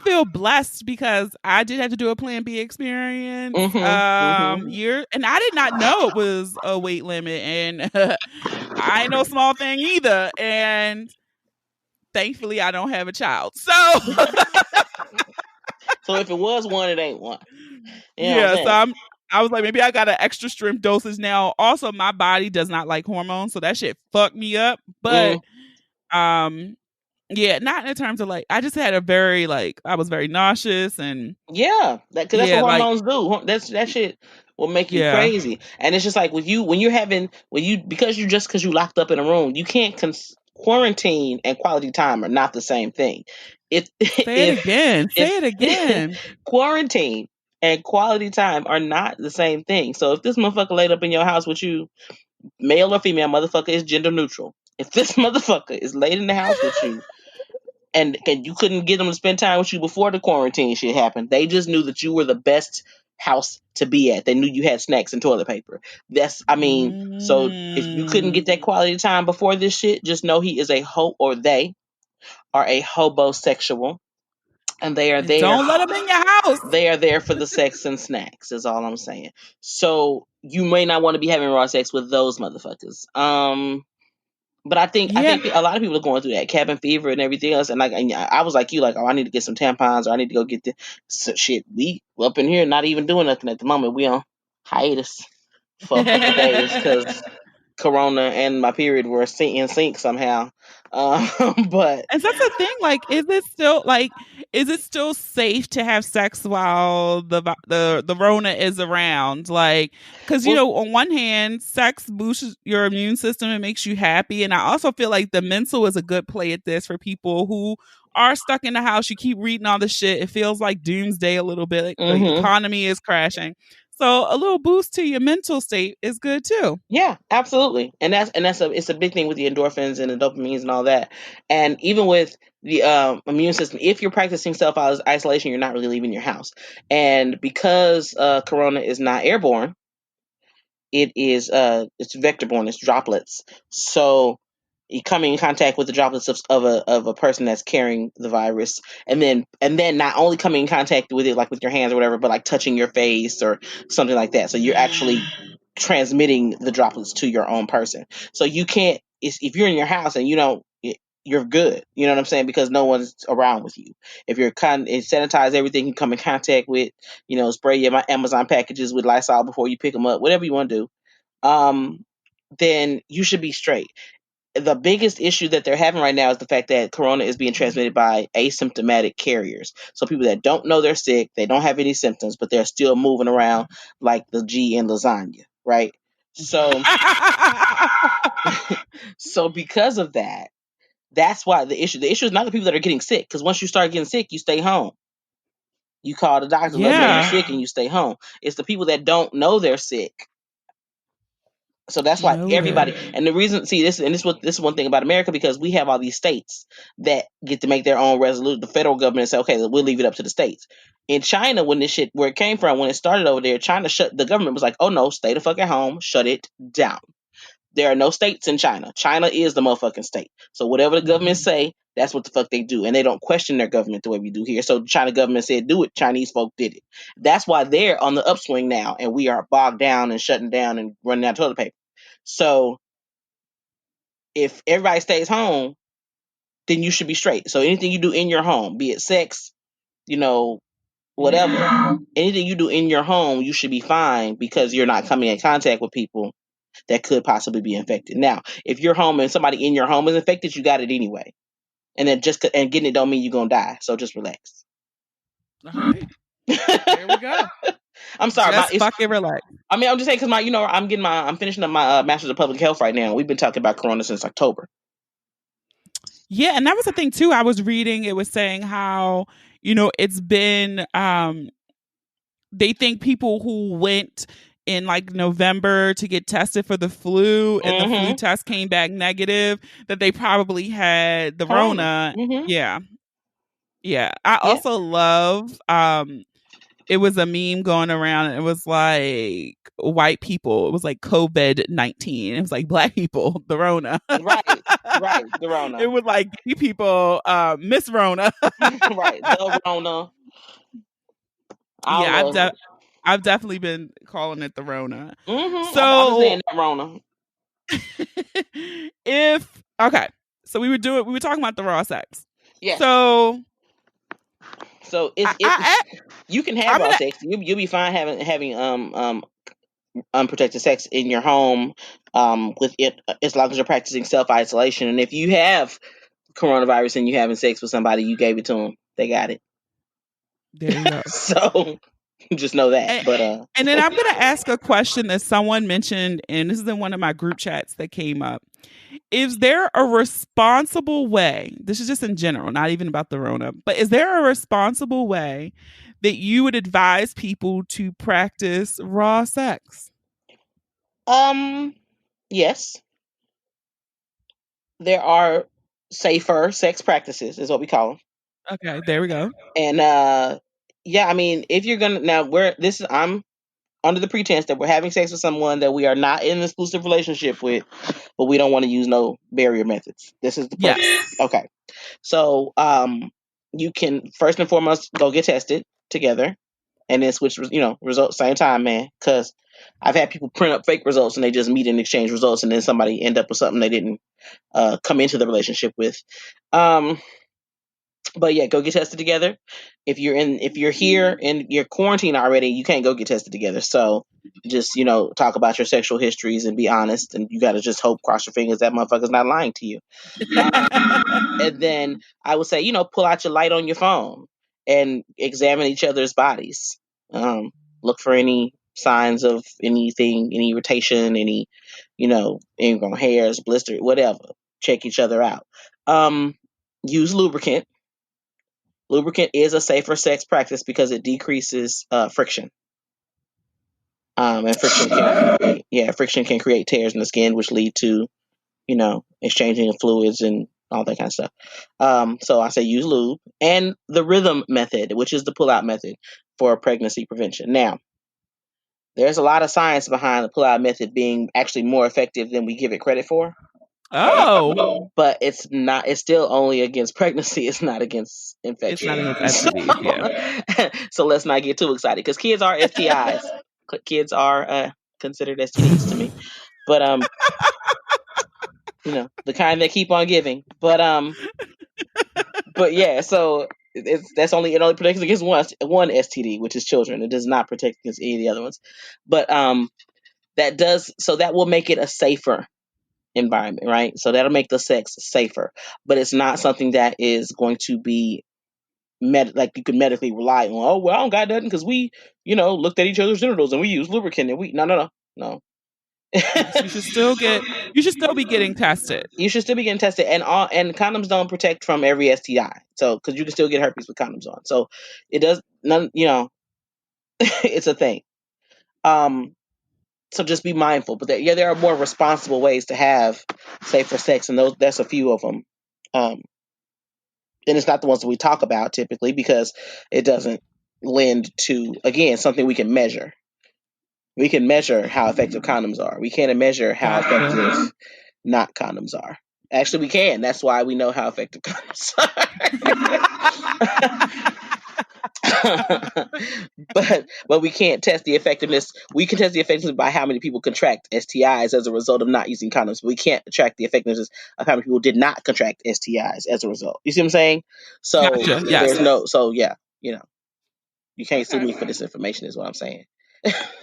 feel blessed because I did have to do a Plan B experience year, and I did not know it was a weight limit, and I ain't no small thing either. And thankfully, I don't have a child, so So if it was one, it ain't one. You know what yeah. I'm saying? So I was like, maybe I got an extra strength dosage now. Also, my body does not like hormones, so that shit fucked me up. But um, yeah, not in terms of like I just had a very like I was very nauseous and Yeah, because that's what yeah, like hormones do. That shit will make you yeah, crazy. And it's just like with you when you're having when you because you locked up in a room, you can't quarantine and quality time are not the same thing. If say it again, if say it again. quarantine and quality time are not the same thing. So if this motherfucker laid up in your house with you, male or female, motherfucker is gender neutral. If this motherfucker is laid in the house with you and you couldn't get them to spend time with you before the quarantine shit happened, they just knew that you were the best house to be at. They knew you had snacks and toilet paper. So if you couldn't get that quality time before this shit, just know he is a or they are a hobosexual, and they are And there. don't let them in your house. They are there for the sex and snacks. Is all I'm saying. So you may not want to be having raw sex with those motherfuckers. But I think Yeah, a lot of people are going through that cabin fever and everything else. And like I was like you, like, oh, I need to get some tampons, or I need to go get the shit. We up in here not even doing nothing at the moment. We on hiatus for a couple days because Corona and my period were in sync somehow. But And that's the thing. Like, is it still safe to have sex while the Rona is around? Like, because well, on one hand, sex boosts your immune system and makes you happy, and I also feel like the mental is a good play at this for people who are stuck in the house. You keep reading all the shit. It feels like doomsday a little bit. Like the mm-hmm. economy is crashing, so a little boost to your mental state is good too. Yeah, absolutely. And it's a big thing with the endorphins and the dopamines and all that. And even with the immune system, if you're practicing self isolation, you're not really leaving your house. And because corona is not airborne, it's vector borne, it's droplets. So you coming in contact with the droplets of a person that's carrying the virus, and then not only coming in contact with it like with your hands or whatever, but like touching your face or something like that. So you're actually transmitting the droplets to your own person. So you can't, if you're in your house and you don't, you're good. You know what I'm saying? Because no one's around with you. If you're sanitize everything you come in contact with, spray your Amazon packages with Lysol before you pick them up, whatever you want to do, then you should be straight. The biggest issue that they're having right now is the fact that corona is being transmitted by asymptomatic carriers. So people that don't know they're sick, they don't have any symptoms, but they're still moving around like the G in lasagna, right? So, so because of that, that's why the issue is not the people that are getting sick. Because once you start getting sick, you stay home. You call the doctor, let them know you're Yeah. sick, and you stay home. It's the people that don't know they're sick. So that's why everybody, Noted. and the reason, see this, and this is one thing about America, because we have all these states that get to make their own resolution. The federal government say, okay, we'll leave it up to the states. In China, when this shit, where it came from, when it started over there, the government was like, oh no, stay the fuck at home, shut it down. There are no states in China. China is the motherfucking state. So whatever the government say, that's what the fuck they do. And they don't question their government the way we do here. So the China government said do it. Chinese folk did it. That's why they're on the upswing now. And we are bogged down and shutting down and running out of toilet paper. So if everybody stays home, then you should be straight. So anything you do in your home, be it sex, whatever, anything you do in your home, you should be fine because you're not coming in contact with people that could possibly be infected. Now, if you're home and somebody in your home is infected, you got it anyway. And then and getting it don't mean you're gonna die. So just relax. All right. There we go. I'm sorry, Just fucking relax. I'm just saying because I'm finishing up my master's of public health right now. We've been talking about corona since October. Yeah, and that was the thing too. I was reading, it was saying how, it's been they think people who went in like November to get tested for the flu and the flu test came back negative, that they probably had the Rona. Mm-hmm. Yeah. Yeah. I also love it was a meme going around and it was like white people. It was like COVID-19. It was like black people, the Rona. Right, the Rona. It was like gay people, Miss Rona. Right, the Rona. Yeah, I've definitely been calling it the Rona. Mm-hmm. So I've been saying that Rona. So we were talking about the raw sex. Yes. So you can have raw sex. You'll be fine having unprotected sex in your home with it, as long as you're practicing self-isolation. And if you have coronavirus and you're having sex with somebody, you gave it to them, they got it. There you go. So just know that. And then I'm going to ask a question that someone mentioned, and this is in one of my group chats that came up. Is there a responsible way, this is just in general, not even about the Rona, but is there a responsible way that you would advise people to practice raw sex? Yes. There are safer sex practices, is what we call them. Okay, there we go. And yeah, I mean, if you're gonna I'm under the pretense that we're having sex with someone that we are not in an exclusive relationship with, but we don't want to use no barrier methods. This is the purpose. Yes. Okay. So you can first and foremost go get tested together and then switch, results same time, man. Because I've had people print up fake results and they just meet and exchange results, and then somebody end up with something they didn't come into the relationship with. But yeah, go get tested together. If you're here and you're quarantined already, you can't go get tested together. So just, talk about your sexual histories and be honest. And you got to just hope, cross your fingers, that motherfucker's not lying to you. And then I would say, pull out your light on your phone and examine each other's bodies. Look for any signs of anything, any irritation, any, ingrown hairs, blister, whatever. Check each other out. Use lubricant. Lubricant is a safer sex practice because it decreases friction. And friction can create tears in the skin, which lead to, exchanging of fluids and all that kind of stuff. So I say use lube and the rhythm method, which is the pull-out method for pregnancy prevention. Now, there's a lot of science behind the pull-out method being actually more effective than we give it credit for. Oh. But it's not. It's still only against pregnancy. It's not against infection. It's not against STDs, yeah. So let's not get too excited because kids are STIs. Kids are considered STDs to me. But the kind that keep on giving. But yeah. So it only protects against one STD, which is children. It does not protect against any of the other ones. But that will make it a safer environment, right? So that'll make the sex safer, but it's not something that is going to be like you could medically rely on. Oh, well, I don't got nothing because we, looked at each other's genitals and we use lubricant and no. You should still be getting tested. You should still be getting tested, and condoms don't protect from every STI. So because you can still get herpes with condoms on, so it does none. It's a thing. So just be mindful. But there are more responsible ways to have safer sex, and that's a few of them. And it's not the ones that we talk about typically because it doesn't lend to, again, something we can measure. We can measure how effective condoms are. We can't measure how effective not condoms are. Actually, we can. That's why we know how effective condoms are. but we can't test the effectiveness. We can test the effectiveness by how many people contract STIs as a result of not using condoms. But we can't track the effectiveness of how many people did not contract STIs as a result. You see what I'm saying? So Gotcha. Yes. You can't sue me for this information is what I'm saying.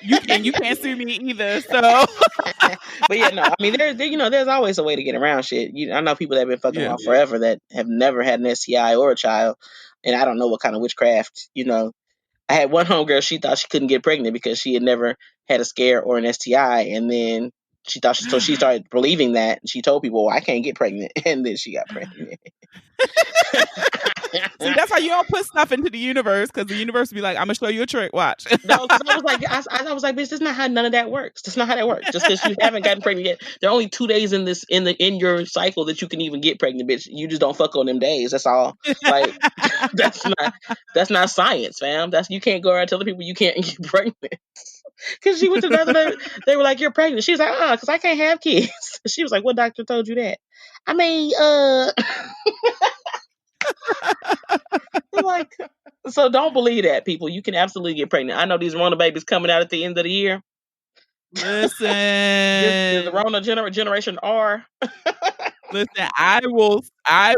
You can't sue me either. So but yeah, no, I mean there's always a way to get around shit. I know people that have been fucking around forever that have never had an STI or a child, and I don't know what kind of witchcraft, I had one homegirl, she thought she couldn't get pregnant because she had never had a scare or an STI, and then she started believing that. She told people, well, I can't get pregnant, and then she got pregnant. See, that's how you don't put stuff into the universe, because the universe be like, I'm gonna show you a trick. Watch. No, because I was like, bitch, that's not how none of that works. That's not how that works. Just because you haven't gotten pregnant yet, there are only 2 days in your cycle that you can even get pregnant, bitch. You just don't fuck on them days. That's all. Like that's not science, fam. You can't go around telling people you can't get pregnant. Because she went to the other, they were like, you're pregnant. She was like, because I can't have kids. She was like, what doctor told you that? I mean, like, so don't believe that, people. You can absolutely get pregnant. I know these Rona babies coming out at the end of the year. Listen, the Rona generation R. Listen, I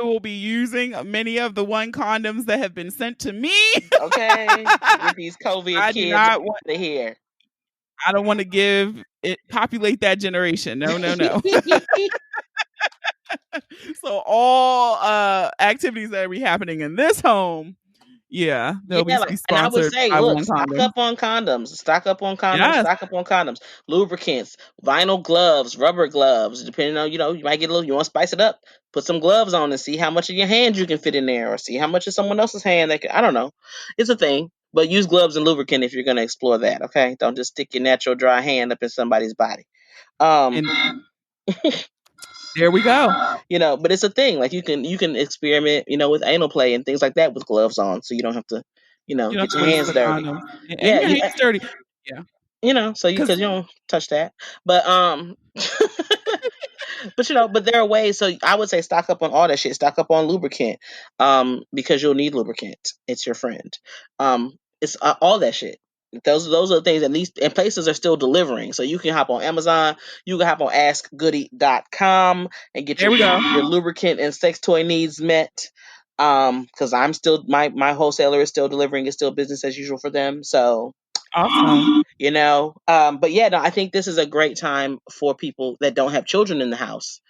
will be using many of the one condoms that have been sent to me. Okay, with these COVID kids out of here. I don't want to give it populate that generation. No. So all activities that are happening in this home, they'll be sponsored. And I would say, look, stock up on condoms. Stock up on condoms. Lubricants, vinyl gloves, rubber gloves. Depending on, you might get a little. You want to spice it up? Put some gloves on and see how much of your hand you can fit in there, or see how much of someone else's hand they can. I don't know. It's a thing. But use gloves and lubricant if you're going to explore that. Okay, don't just stick your natural dry hand up in somebody's body. There we go. But it's a thing. Like you can experiment, with anal play and things like that with gloves on, so you don't have to, get your hands dirty. Yeah, your hands dirty. Yeah. So because you don't touch that, but but there are ways. So I would say stock up on all that shit. Stock up on lubricant, because you'll need lubricant. It's your friend. It's all that shit. Those are the things, at least, and places are still delivering. So you can hop on Amazon, you can hop on askgoody.com and get your lubricant and sex toy needs met. Because I'm still my wholesaler is still delivering, is still business as usual for them. So Awesome. but yeah, no, I think this is a great time for people that don't have children in the house.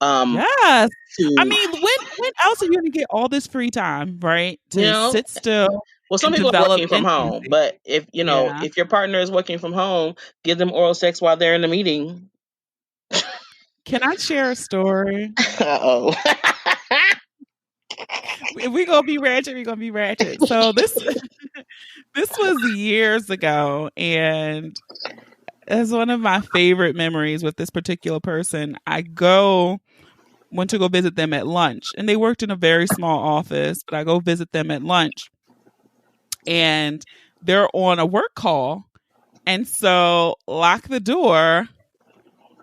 Um, Yes. I to mean, when else are you going to get all this free time, right? you To know, sit still well, some and people are develop working from home, intimacy. but if Yeah. if your partner is working from home, give them oral sex while they're in the meeting. Can I share a story? Oh. If we gonna be ratchet, we gonna be ratchet. So this was years ago, and as one of my favorite memories with this particular person, went to go visit them at lunch, and they worked in a very small office, but I go visit them at lunch, and they're on a work call, and so lock the door,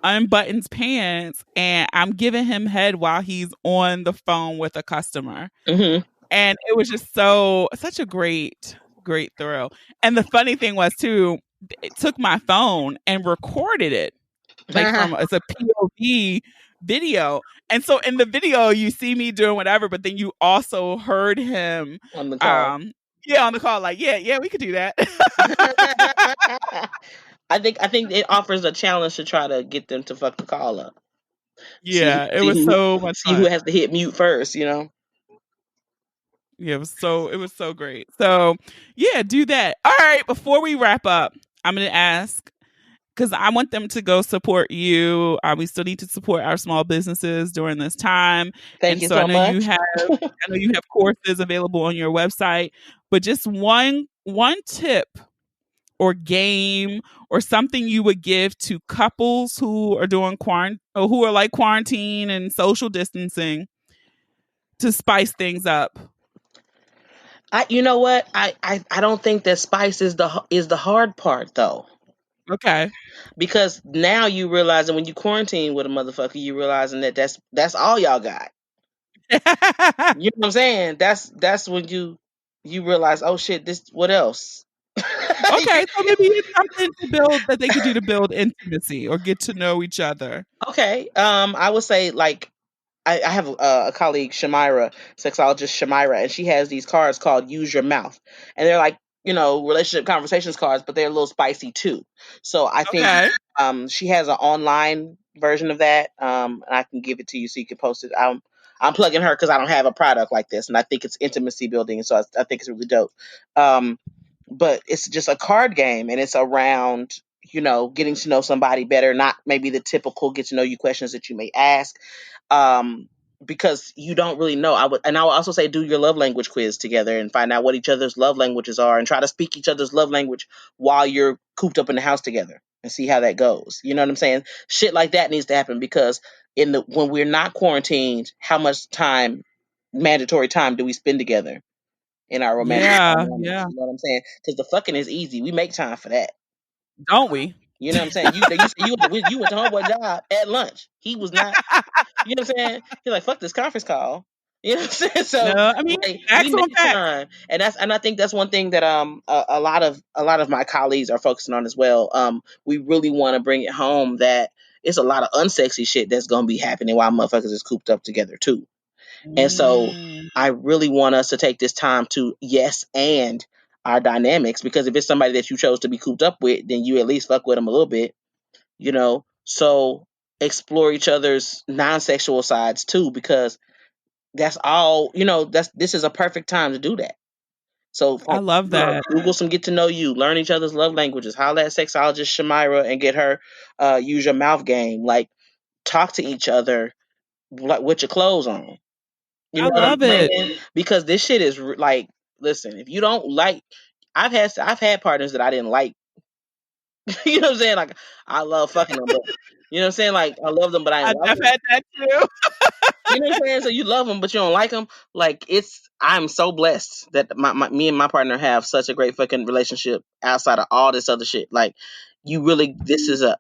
unbuttons pants, and I'm giving him head while he's on the phone with a customer. Hmm. And it was just such a great thrill. And the funny thing was too, it took my phone and recorded it, like from it's a POV video. And so in the video you see me doing whatever, but then you also heard him On the call. um yeah, on the call, like, yeah, we could do that. I think it offers a challenge to try to get them to fuck the call up. See Yeah, it see was who so much see who fun. has to hit mute first. Yeah, it was so great. So yeah, do that. All right, before we wrap up, I'm gonna ask, because I want them to go support you. We still need to support our small businesses during this time, Thank and you so I so know you much. have. I know you have courses available on your website, but just one tip or game or something you would give to couples who are doing or who are like quarantine and social distancing to spice things up. You know what? I don't think that spice is the hard part though, Okay. because now you realizing when you quarantine with a motherfucker, you realizing that that's all y'all got. You know what I'm saying? That's when you realize, oh shit, this what else? Okay, so maybe it's something to build that they could do to build intimacy or get to know each other. Okay. I would say like I have a colleague, Shamira, sexologist Shamira, and she has these cards called "Use Your Mouth," and they're like relationship conversations cards, but they're a little spicy too. So I think Okay. she has an online version of that, and I can give it to you so you can post it. I'm plugging her because I don't have a product like this, and I think it's intimacy building, so I think it's really dope. Um, but it's just a card game, and it's around getting to know somebody better, not maybe the typical get to know you questions that you may ask, um, because you don't really know. I would also say do your love language quiz together and find out what each other's love languages are, and try to speak each other's love language while you're cooped up in the house together, and see how that goes. You know what I'm saying? Shit like that needs to happen, because when we're not quarantined, how much time, mandatory time, do we spend together in our romantic Yeah, dynamics? yeah. You know what I'm saying? Because the fucking is easy. We make time for that. Don't we? You know what I'm saying? You went to homeboy job at lunch. He was not. You know what I'm saying? He's like, fuck this conference call. You know what I'm saying? No, So I mean, like we facts make on facts. time, and I think that's one thing that a lot of my colleagues are focusing on as well. We really want to bring it home that it's a lot of unsexy shit that's gonna be happening while motherfuckers is cooped up together too. And so Mm, I really want us to take this time to yes and our dynamics, because if it's somebody that you chose to be cooped up with, then you at least fuck with them a little bit, so explore each other's non-sexual sides too, because that's all, this is a perfect time to do that. So I love that. Google some get to know you, learn each other's love languages, holla at sexologist Shamira and get her use your mouth game, like talk to each other like with your clothes on. You I know what I'm love it. saying? Because this shit is like, listen, if you don't like, I've had partners that I didn't like. You know what I'm saying? Like, I love fucking them, but you know what I'm saying? Like, I love them, but I I've didn't like them. had that too. You know what I'm saying? So you love them, but you don't like them. Like, I'm so blessed that me and my partner have such a great fucking relationship outside of all this other shit. Like, this is a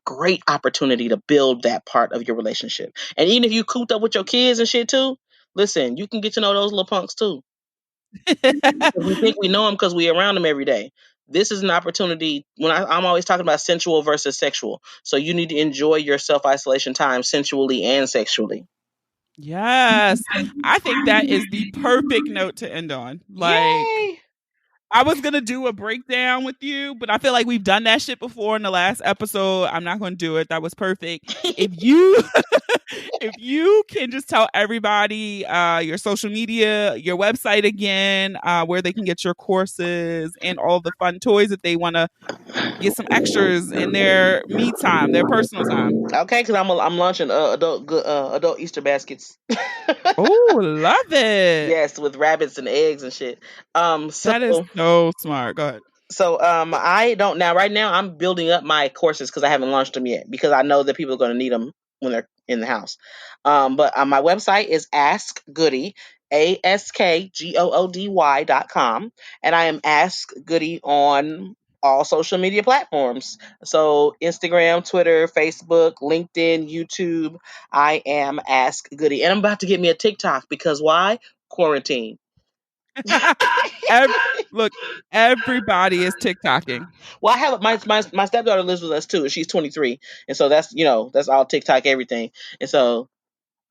great opportunity to build that part of your relationship. And even if you cooped up with your kids and shit too, listen, you can get to know those little punks too. Because we think we know them because we around them every day. This is an opportunity. I'm always talking about sensual versus sexual. So you need to enjoy your self isolation time sensually and sexually. Yes. I think that is the perfect note to end on. Like, Yay! I was going to do a breakdown with you, but I feel like we've done that shit before in the last episode. I'm not going to do it. That was perfect. If you if you can just tell everybody your social media, your website again, where they can get your courses and all the fun toys if they want to get some extras in their me time, their personal time. Okay, because I'm launching adult Easter baskets. Oh, love it. Yes, with rabbits and eggs and shit. So That is so smart. Go ahead. I don't now. Right now, I'm building up my courses because I haven't launched them yet because I know that people are going to need them when they're in the house. But my website is Ask Goody, AskGoody.com, and I am Ask Goody on all social media platforms. So Instagram, Twitter, Facebook, LinkedIn, YouTube. I am Ask Goody, and I'm about to get me a TikTok because why? Quarantine. Ev- Look, everybody is TikToking. Well, I have my stepdaughter lives with us too, and she's 23, and so that's all TikTok everything, and so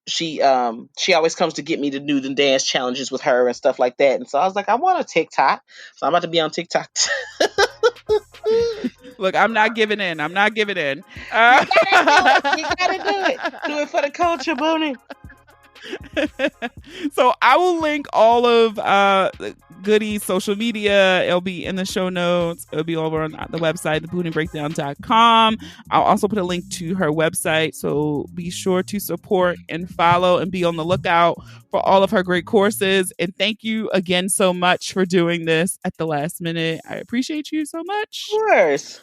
she always comes to get me to do the dance challenges with her and stuff like that, and so I was like, I want a TikTok, so I'm about to be on TikTok. Look, I'm not giving in. I'm not giving in. You gotta do it. You gotta do it. Do it for the culture, Boonie. So I will link all of Goody's social media. It'll be in the show notes. It'll be over on the website, thebooningbreakdown.com. I'll also put a link to her website. So be sure to support and follow and be on the lookout for all of her great courses. And thank you again so much for doing this at the last minute. I appreciate you so much. Of course.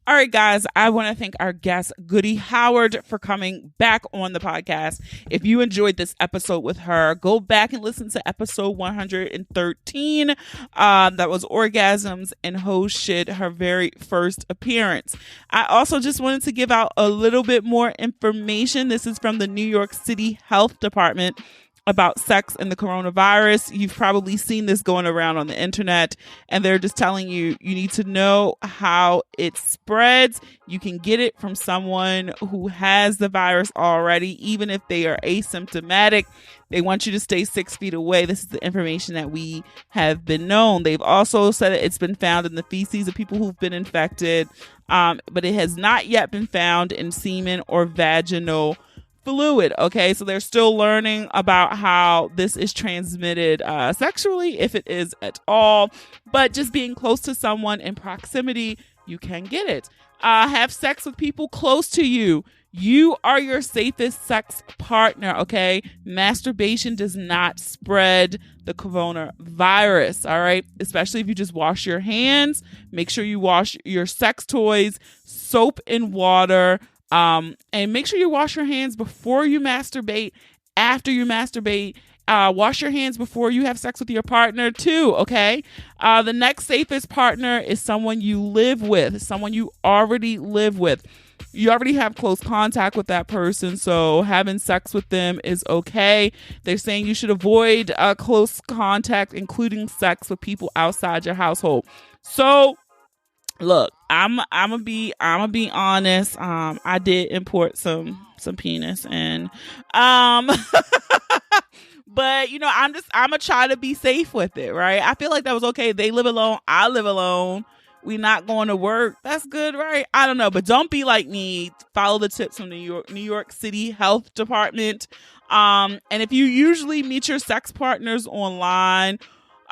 All right, guys, I want to thank our guest, Goody Howard, for coming back on the podcast. If you enjoyed this episode with her, go back and listen to episode 113. That was Orgasms and Ho Shit, her very first appearance. I also just wanted to give out a little bit more information. This is from the New York City Health Department about sex and the coronavirus. You've probably seen this going around on the internet, and they're just telling you need to know how it spreads. You can get it from someone who has the virus already, even if they are asymptomatic. They want you to stay 6 feet away. This is the information that we have been known. They've also said that it's been found in the feces of people who've been infected, but it has not yet been found in semen or vaginal fluid. Okay, so they're still learning about how this is transmitted sexually, if it is at all, but just being close to someone in proximity, you can get it. Have sex with people close to you. You are your safest sex partner. Okay, masturbation does not spread the coronavirus. All right, especially if you just wash your hands. Make sure you wash your sex toys, soap and water. And make sure you wash your hands before you masturbate, after you masturbate. Wash your hands before you have sex with your partner too, okay? The next safest partner is someone you live with, someone you already live with. You already have close contact with that person, so having sex with them is okay. They're saying you should avoid close contact, including sex with people outside your household. So look, I'm gonna be honest. I did import some penis, and but I'm gonna try to be safe with it, right? I feel like that was okay. They live alone, I live alone. We not going to work. That's good, right? I don't know, but don't be like me. Follow the tips from New York City Health Department. And if you usually meet your sex partners online,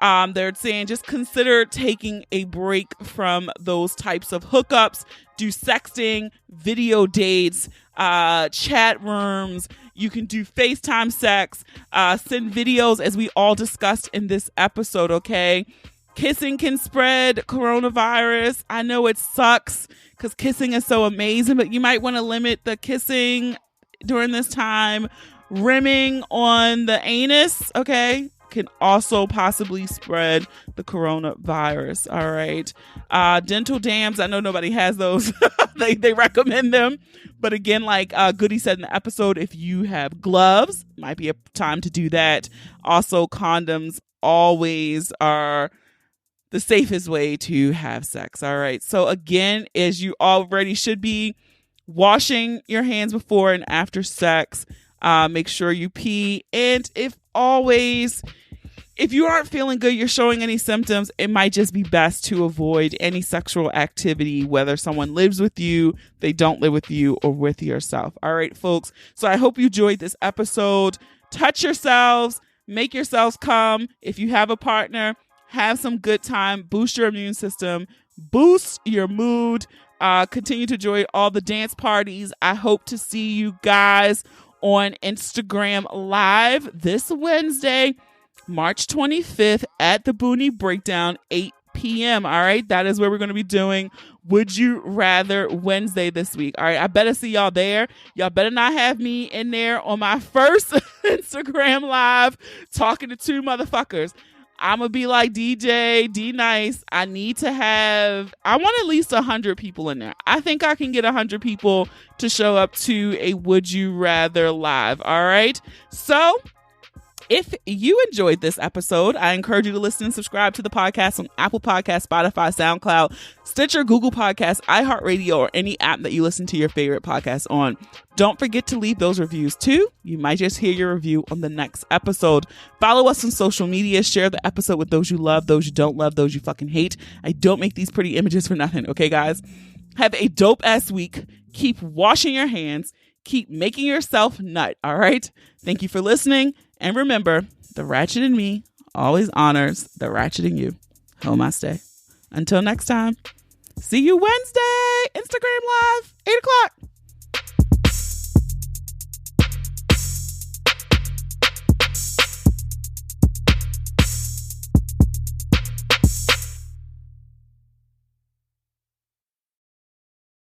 they're saying just consider taking a break from those types of hookups. Do sexting, video dates, chat rooms. You can do FaceTime sex, send videos, as we all discussed in this episode, okay? Kissing can spread coronavirus. I know it sucks because kissing is so amazing, but you might want to limit the kissing during this time. Rimming on the anus, okay, can also possibly spread the coronavirus. All right. Dental dams, I know nobody has those. they recommend them. But again, like Goody said in the episode, if you have gloves, might be a time to do that. Also, condoms always are the safest way to have sex. All right. So again, as you already should be, washing your hands before and after sex. Make sure you pee. And if you aren't feeling good, you're showing any symptoms, it might just be best to avoid any sexual activity, whether someone lives with you, they don't live with you, or with yourself. All right, folks. So I hope you enjoyed this episode. Touch yourselves, make yourselves come. If you have a partner, have some good time, boost your immune system, boost your mood, continue to enjoy all the dance parties. I hope to see you guys on Instagram Live this Wednesday, March 25th at the Boonie Breakdown, 8 p.m. All right. That is where we're going to be doing Would You Rather Wednesday this week. All right. I better see y'all there. Y'all better not have me in there on my first Instagram Live talking to two motherfuckers. I'm going to be like DJ, D-Nice. I want at least 100 people in there. I think I can get 100 people to show up to a Would You Rather Live. All right. So if you enjoyed this episode, I encourage you to listen and subscribe to the podcast on Apple Podcasts, Spotify, SoundCloud, Stitcher, Google Podcasts, iHeartRadio, or any app that you listen to your favorite podcast on. Don't forget to leave those reviews too. You might just hear your review on the next episode. Follow us on social media. Share the episode with those you love, those you don't love, those you fucking hate. I don't make these pretty images for nothing. Okay, guys? Have a dope ass week. Keep washing your hands. Keep making yourself nut. All right? Thank you for listening. And remember, the ratchet in me always honors the ratchet in you. Home I stay. Until next time, see you Wednesday, Instagram Live, 8 o'clock.